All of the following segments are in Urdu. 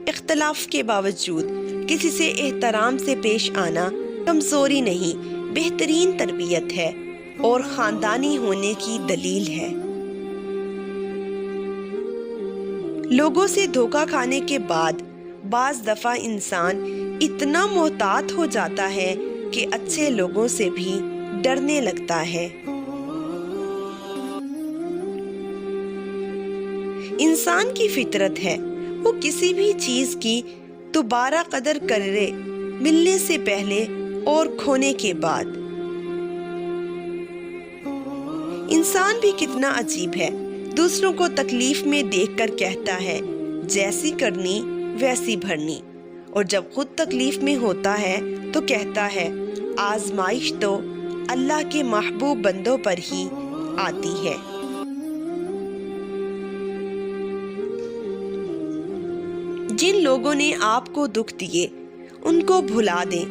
اختلاف کے باوجود کسی سے احترام سے پیش آنا کمزوری نہیں، بہترین تربیت ہے اور خاندانی ہونے کی دلیل ہے۔ لوگوں سے دھوکہ کھانے کے بعد بعض دفعہ انسان اتنا محتاط ہو جاتا ہے کہ اچھے لوگوں سے بھی ڈرنے لگتا ہے۔ انسان کی فطرت ہے وہ کسی بھی چیز کی دوبارہ قدر کرے، ملنے سے پہلے اور کھونے کے بعد۔ انسان بھی کتنا عجیب ہے، دوسروں کو تکلیف میں دیکھ کر کہتا ہے جیسی کرنی ویسی بھرنی، اور جب خود تکلیف میں ہوتا ہے تو کہتا ہے آزمائش تو اللہ کے محبوب بندوں پر ہی آتی ہے۔ جن لوگوں نے آپ کو دکھ دیے ان کو بھلا دیں،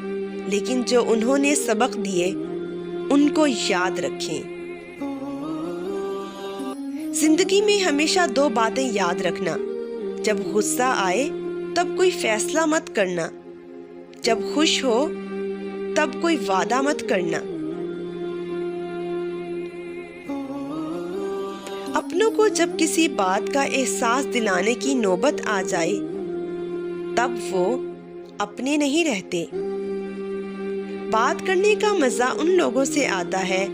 لیکن جو انہوں نے سبق دیے ان کو یاد رکھیں۔ زندگی میں ہمیشہ دو باتیں یاد رکھنا، جب غصہ آئے تب کوئی فیصلہ مت کرنا، جب خوش ہو تب کوئی وعدہ مت کرنا۔ اپنوں کو جب کسی بات کا احساس دلانے کی نوبت آ جائے تب وہ اپنے نہیں رہتے۔ بات کرنے کا مزہ ان لوگوں سے آتا ہے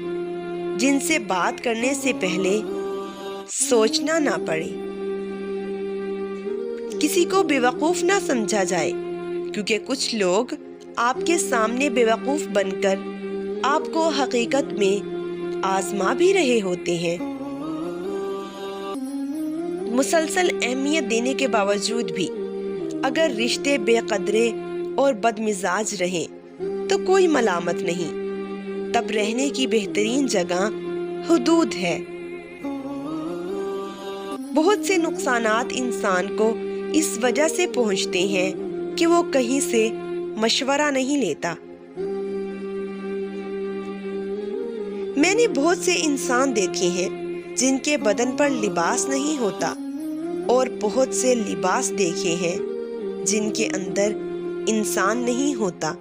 جن سے بات کرنے سے پہلے سوچنا نہ پڑے۔ کسی کو بیوقوف نہ سمجھا جائے، کیونکہ کچھ لوگ آپ کے سامنے بیوقوف بن کر آپ کو حقیقت میں آزما بھی رہے ہوتے ہیں۔ مسلسل اہمیت دینے کے باوجود بھی اگر رشتے بے قدرے اور بدمزاج رہیں تو کوئی ملامت نہیں، تب رہنے کی بہترین جگہ حدود ہے۔ بہت سے نقصانات انسان کو اس وجہ سے پہنچتے ہیں کہ وہ کہیں سے مشورہ نہیں لیتا۔ میں نے بہت سے انسان دیکھے ہیں جن کے بدن پر لباس نہیں ہوتا، اور بہت سے لباس دیکھے ہیں جن کے اندر انسان نہیں ہوتا۔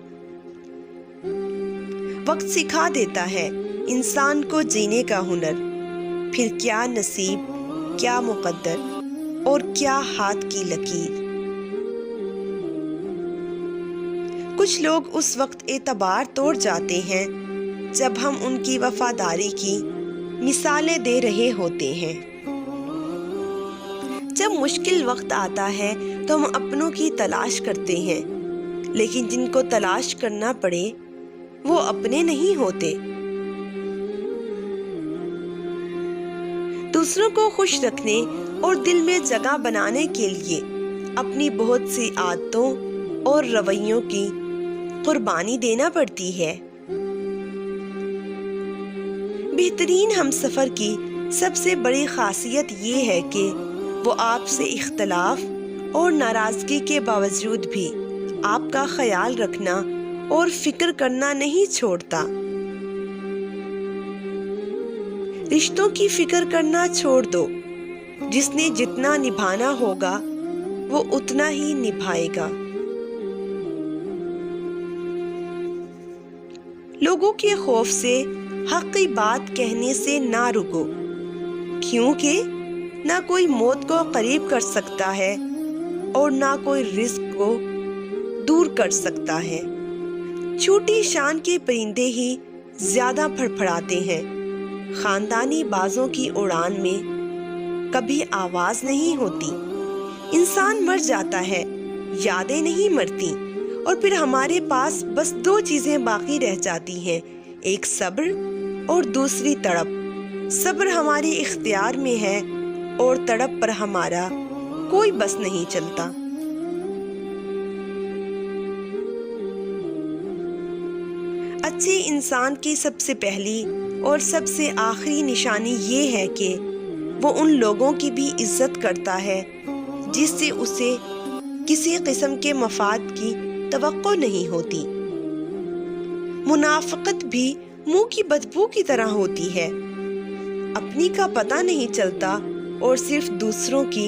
وقت سکھا دیتا ہے انسان کو جینے کا ہنر، پھر کیا نصیب، کیا مقدر اور کیا ہاتھ کی لکیر۔ کچھ لوگ اس وقت اعتبار توڑ جاتے ہیں جب ہم ان کی وفاداری کی مثالیں دے رہے ہوتے ہیں۔ جب مشکل وقت آتا ہے تو ہم اپنوں کی تلاش کرتے ہیں، لیکن جن کو تلاش کرنا پڑے وہ اپنے نہیں ہوتے۔ دوسروں کو خوش رکھنے اور دل میں جگہ بنانے کے لیے اپنی بہت سی عادتوں اور رویوں کی قربانی دینا پڑتی ہے۔ بہترین ہمسفر کی سب سے بڑی خاصیت یہ ہے کہ وہ آپ سے اختلاف اور ناراضگی کے باوجود بھی آپ کا خیال رکھنا اور فکر کرنا نہیں چھوڑتا۔ رشتوں کی فکر کرنا چھوڑ دو، جس نے جتنا نبھانا ہوگا وہ اتنا ہی نبھائے گا۔ لوگوں کے خوف سے حق کی بات کہنے سے نہ رکو، کیونکہ نہ کوئی موت کو قریب کر سکتا ہے اور نہ کوئی رزق کو دور کر سکتا ہے۔ چھوٹی شان کے پرندے ہی زیادہ پھڑپھڑاتے ہیں، خاندانی بازوں کی اڑان میں کبھی آواز نہیں ہوتی۔ انسان مر جاتا ہے، یادیں نہیں مرتی، اور پھر ہمارے پاس بس دو چیزیں باقی رہ جاتی ہیں، ایک صبر اور دوسری تڑپ۔ صبر ہمارے اختیار میں ہے اور تڑپ پر ہمارا کوئی بس نہیں چلتا۔ اچھے انسان کی سب سے پہلی اور سب سے آخری نشانی یہ ہے کہ وہ ان لوگوں کی بھی عزت کرتا ہے جس سے اسے کسی قسم کے مفاد کی توقع نہیں ہوتی۔ منافقت بھی منہ کی بدبو کی طرح ہوتی ہے، اپنی کا پتہ نہیں چلتا اور صرف دوسروں کی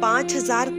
5,000